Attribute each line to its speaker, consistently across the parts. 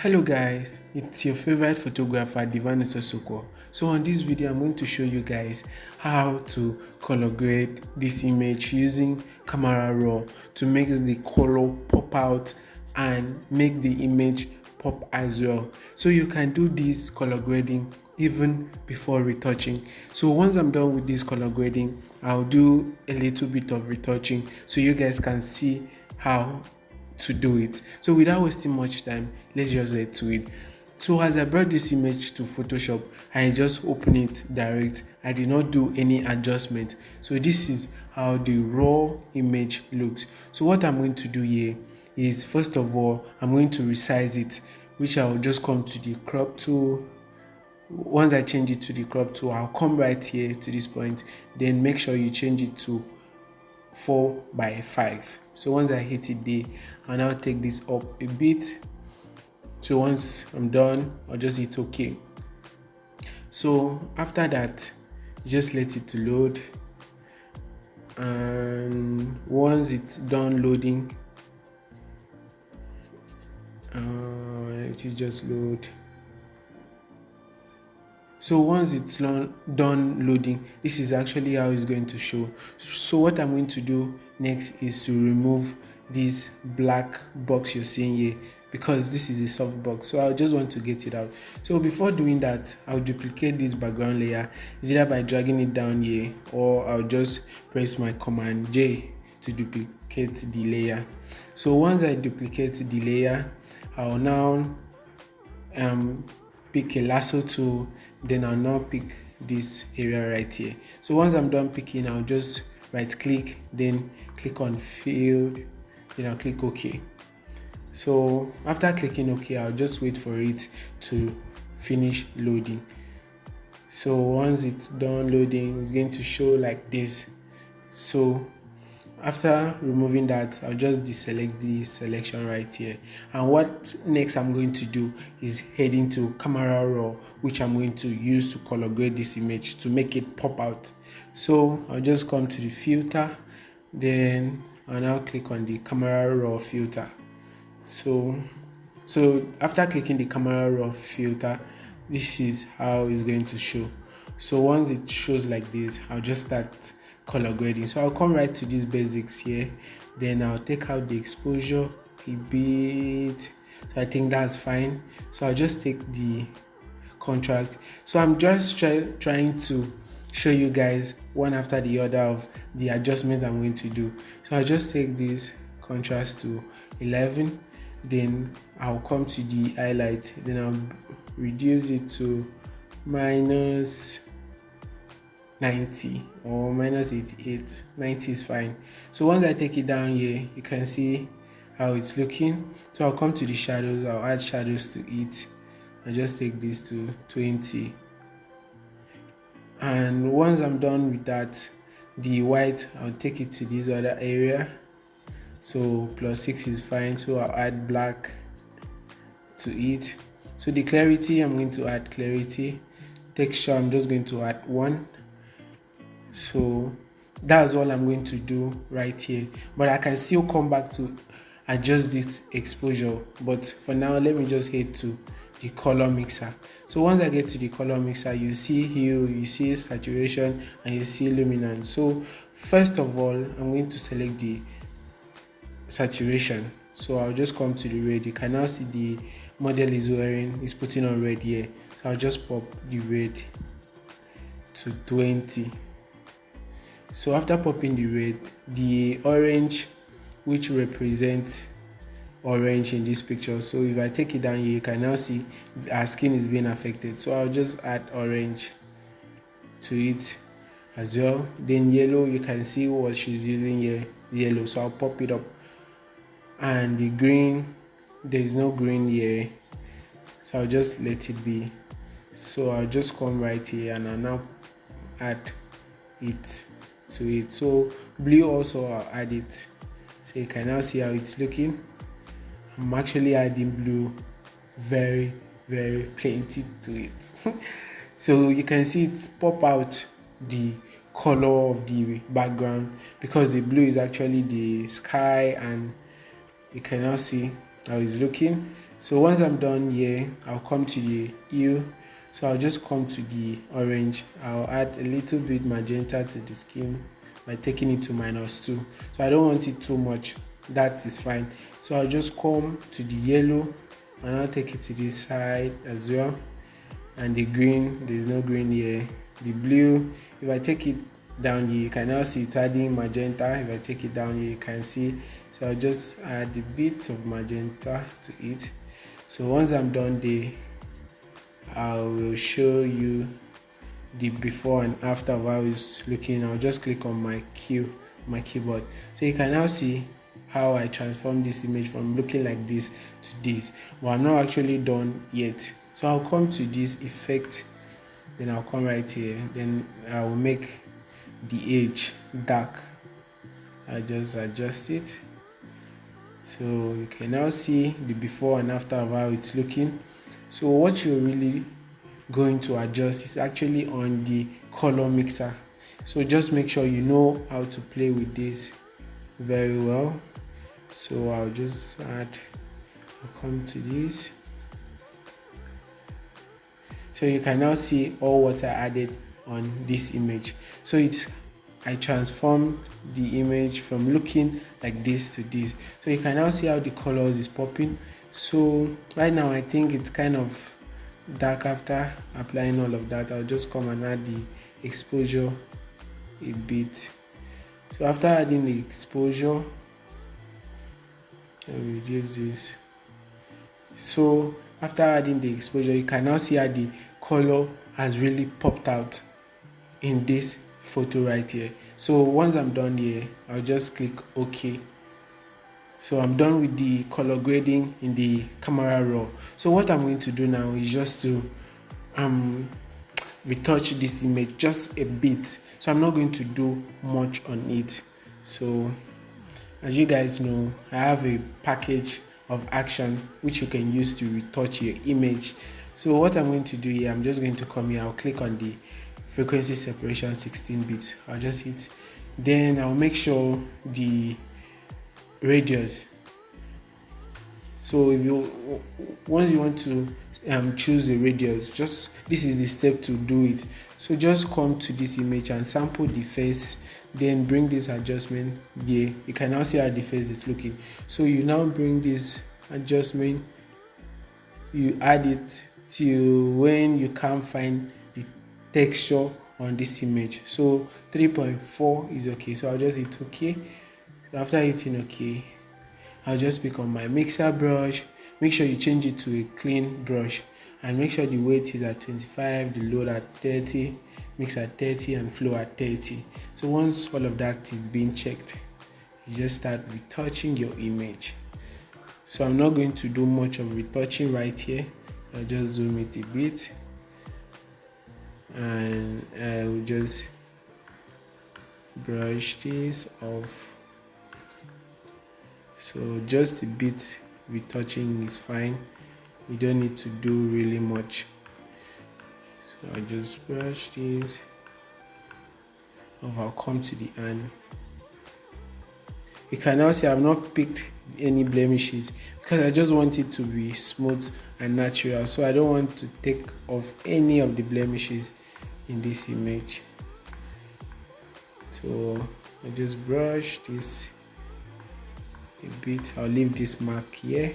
Speaker 1: Hello guys, it's your favorite photographer Divan Sosoko. So on this video I'm going to show you guys how to color grade this image using camera raw to make the color pop out and make the image pop as well. So you can do this color grading even before retouching. So once I'm done with this color grading, I'll do a little bit of retouching so you guys can see how to do it. So without wasting much time, let's just get to it. So as I brought this image to Photoshop, I just open it direct. I did not do any adjustment. So this is how the raw image looks. So what I'm going to do here is, first of all, I'm going to resize it, which I'll just come to the crop tool. Once I change it to the crop tool, I'll come right here to this point, then make sure you change it to 4:5. So once I hit it there, I'll now take this up a bit. So once I'm done, I'll just hit OK. So after that, just let it to load, and once it's done loading, it will just load. So once it's done loading, this is actually how it's going to show. So what I'm going to do next is to remove this black box you're seeing here, because this is a soft box. So I just want to get it out. So before doing that, I'll duplicate this background layer, either by dragging it down here, or I'll just press my Command J to duplicate the layer. So once I duplicate the layer, I'll now pick a lasso tool, then I'll now pick this area right here. So once I'm done picking, I'll just right click, then click on fill, then I'll click OK. So after clicking OK, I'll just wait for it to finish loading. So once it's done loading, it's going to show like this. So after removing that, I'll just deselect this selection right here. And what next I'm going to do is head into camera raw, which I'm going to use to color grade this image to make it pop out. So I'll just come to the filter, then I'll now click on the camera raw filter. So after clicking the camera raw filter, this is how it's going to show. So once it shows like this, I'll just start color grading. So I'll come right to these basics here, then I'll take out the exposure a bit. So I think that's fine. So I'll just take the contrast. So I'm just trying to show you guys one after the other of the adjustment I'm going to do. So I'll just take this contrast to 11, then I'll come to the highlight, then I'll reduce it to minus 90 or minus 88. 90 is fine. So once I take it down here, you can see how it's looking. So I'll come to the shadows, I'll add shadows to it. I'll just take this to 20. And once I'm done with that, the white, I'll take it to this other area. So +6 is fine. So I'll add black to it. So the clarity, I'm going to add clarity. Texture, I'm just going to add 1. So that's all I'm going to do right here, but I can still come back to adjust this exposure. But for now, let me just head to the color mixer. So once I get to the color mixer, you see hue, you see saturation, and you see luminance. So first of all, I'm going to select the saturation. So I'll just come to the red. You can now see the model is putting on red here. So I'll just pop the red to 20. So after popping the red, the orange, which represents orange in this picture, so if I take it down here, you can now see our skin is being affected. So I'll just add orange to it as well. Then yellow, you can see what she's using here, yellow, so I'll pop it up. And the green, there is no green here, so I'll just let it be. So I'll just come right here and I'll now add it to it. So blue also, I'll add it, so you can now see how it's looking. I'm actually adding blue very plenty to it. So you can see it pop out the color of the background, because the blue is actually the sky, and you can now see how it's looking. So once I'm done here, I'll come to the hue. So I'll just come to the orange. I'll add a little bit magenta to the scheme by taking it to -2. So I don't want it too much. That is fine. So I'll just come to the yellow and I'll take it to this side as well. And the green, there's no green here. The blue, if I take it down here, you can now see it adding magenta. If I take it down here, you can see. So I'll just add a bit of magenta to it. So once I'm done there, I will show you the before and after of how it's looking. I'll just click on my keyboard. So you can now see how I transform this image from looking like this to this. But I'm not actually done yet. So I'll come to this effect, then I'll come right here, then I will make the edge dark. I just adjust it. So you can now see the before and after of how it's looking. So what you're really going to adjust is actually on the color mixer. So just make sure you know how to play with this very well. So I'll come to this. So you can now see all what I added on this image. So I transformed the image from looking like this to this. So you can now see how the colors is popping. So right now I think it's kind of dark. After applying all of that, I'll just come and add the exposure a bit. So after adding the exposure, I'll reduce this. So after adding the exposure, you can now see how the color has really popped out in this photo right here. So once I'm done here, I'll just click OK. So I'm done with the color grading in the camera raw. So what I'm going to do now is just to retouch this image just a bit. So I'm not going to do much on it. So as you guys know, I have a package of action which you can use to retouch your image. So what I'm going to do here, I'm just going to come here, I'll click on the frequency separation 16 bits. I'll just hit, then I'll make sure the radius. So if you once you want to choose the radius, just this is the step to do it. So just come to this image and sample the face, then bring this adjustment here. You can now see how the face is looking. So you now bring this adjustment, you add it till when you can't find the texture on this image. So 3.4 is okay. So I'll just hit OK. So after hitting OK, I'll just pick on my mixer brush. Make sure you change it to a clean brush and make sure the weight is at 25, the load at 30, mix at 30 and flow at 30. So once all of that is being checked, you just start retouching your image. So I'm not going to do much of retouching right here. I'll just zoom it a bit and I will just brush this off. So just a bit retouching is fine. You don't need to do really much. So I'll just brush this off. I'll come to the end. You can now see I've not picked any blemishes because I just want it to be smooth and natural. So I don't want to take off any of the blemishes in this image. So I just brush this a bit. I'll leave this mark here.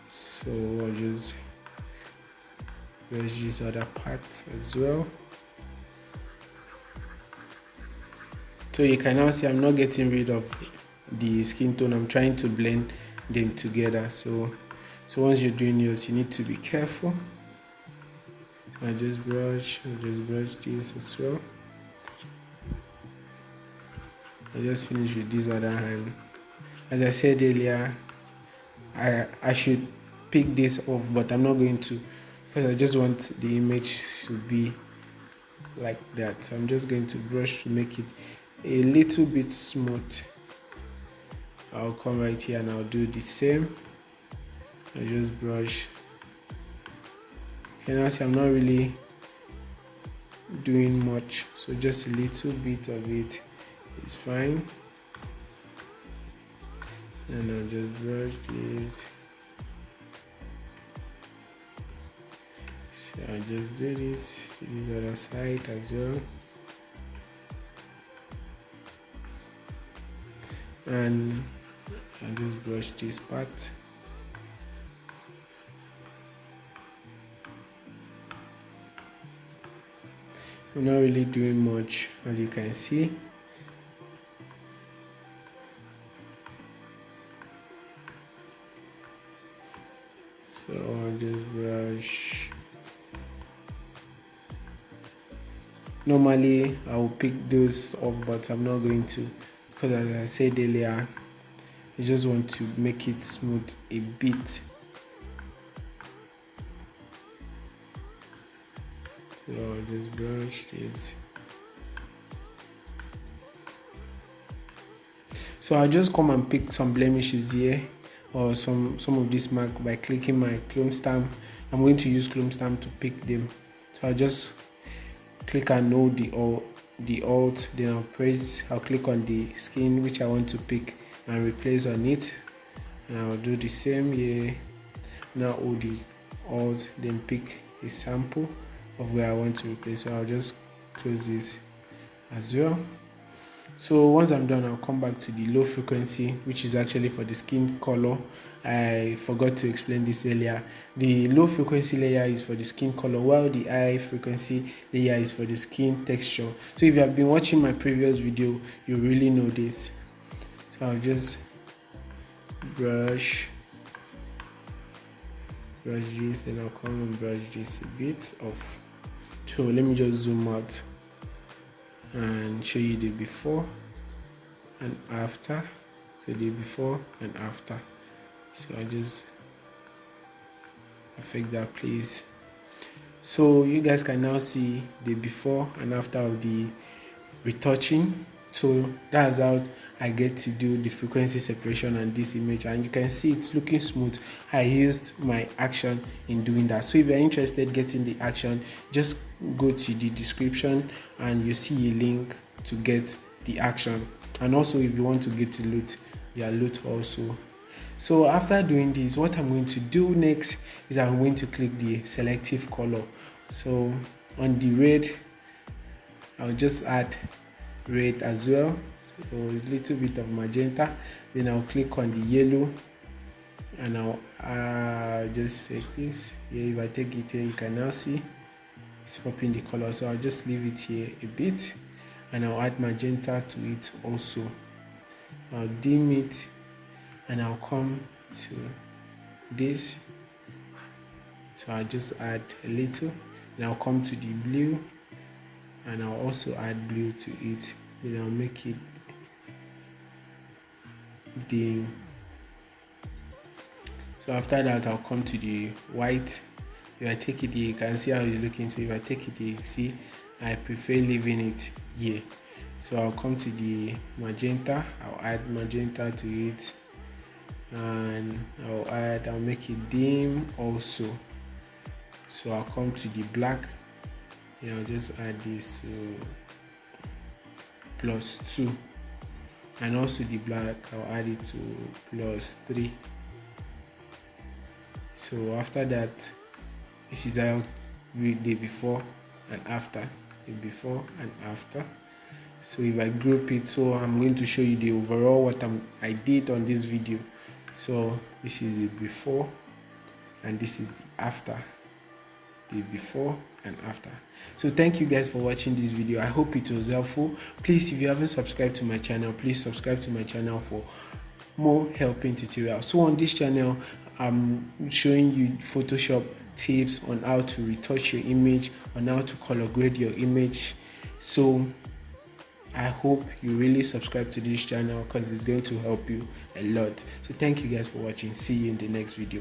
Speaker 1: So I'll just brush this other part as well. So you can now see I'm not getting rid of the skin tone. I'm trying to blend them together. So once you're doing yours, you need to be careful. So I just brush this as well. I just finished with this other hand. As I said earlier, I should pick this off, but I'm not going to because I just want the image to be like that. So I'm just going to brush to make it a little bit smooth. I'll come right here and I'll do the same. I just brush. You can see I'm not really doing much, so just a little bit of it is fine. And I'll just brush this So I'll just do this, see this other side as well. And I'll just brush this part. I'm not really doing much, as you can see. So I'll just brush. Normally I will pick those off, but I'm not going to, because as I said earlier, I just want to make it smooth a bit. So I'll just brush this. So I'll just come and pick some blemishes here, or some of this mark, by clicking my clone stamp. I'm going to use clone stamp to pick them. So I'll just click and hold the alt, then I'll click on the skin which I want to pick and replace on it, and I'll do the same here. Now hold the alt, then pick a sample of where I want to replace. So I'll just close this as well. So once I'm done, I'll come back to the low frequency, which is actually for the skin color. I forgot to explain this earlier. The low frequency layer is for the skin color, while the high frequency layer is for the skin texture. So if you have been watching my previous video, you really know this. So I'll just brush this, and I'll come and brush this a bit off. So let me just zoom out and show you the before and after. So the before and after. So I just affect that place. So you guys can now see the before and after of the retouching. So that's how I get to do the frequency separation on this image, and you can see it's looking smooth. I used my action in doing that. So if you're interested in getting the action, just go to the description and you see a link to get the action. And also if you want to get the loot, there are loot also. So after doing this, what I'm going to do next is I'm going to click the selective color. So on the red, I'll just add red as well, so a little bit of magenta. Then I'll click on the yellow, and I'll just take this here. If I take it here, you can now see it's popping the color. So I'll just leave it here a bit, and I'll add magenta to it also. I'll dim it, and I'll come to this. So I'll just add a little, and I'll come to the blue, and I'll also add blue to it. Then I'll make it dim. So after that, I'll come to the white. If I take it here, you can see how it's looking. So if I take it here, you see I prefer leaving it here. So I'll come to the magenta. I'll add magenta to it, and I'll make it dim also. So I'll come to the black, and I'll just add this to +2, and also the black, I'll add it to +3. So after that, this is how we the before and after, the before and after. So if I group it, so I'm going to show you the overall what I did on this video. So this is the before, and this is the after. The before and after. So thank you guys for watching this video. I hope it was helpful. Please, if you haven't subscribed to my channel, please subscribe to my channel for more helping tutorials. So on this channel, I'm showing you Photoshop tips on how to retouch your image, on how to color grade your image. So I hope you really subscribe to this channel, because it's going to help you a lot. So thank you guys for watching. See you in the next video.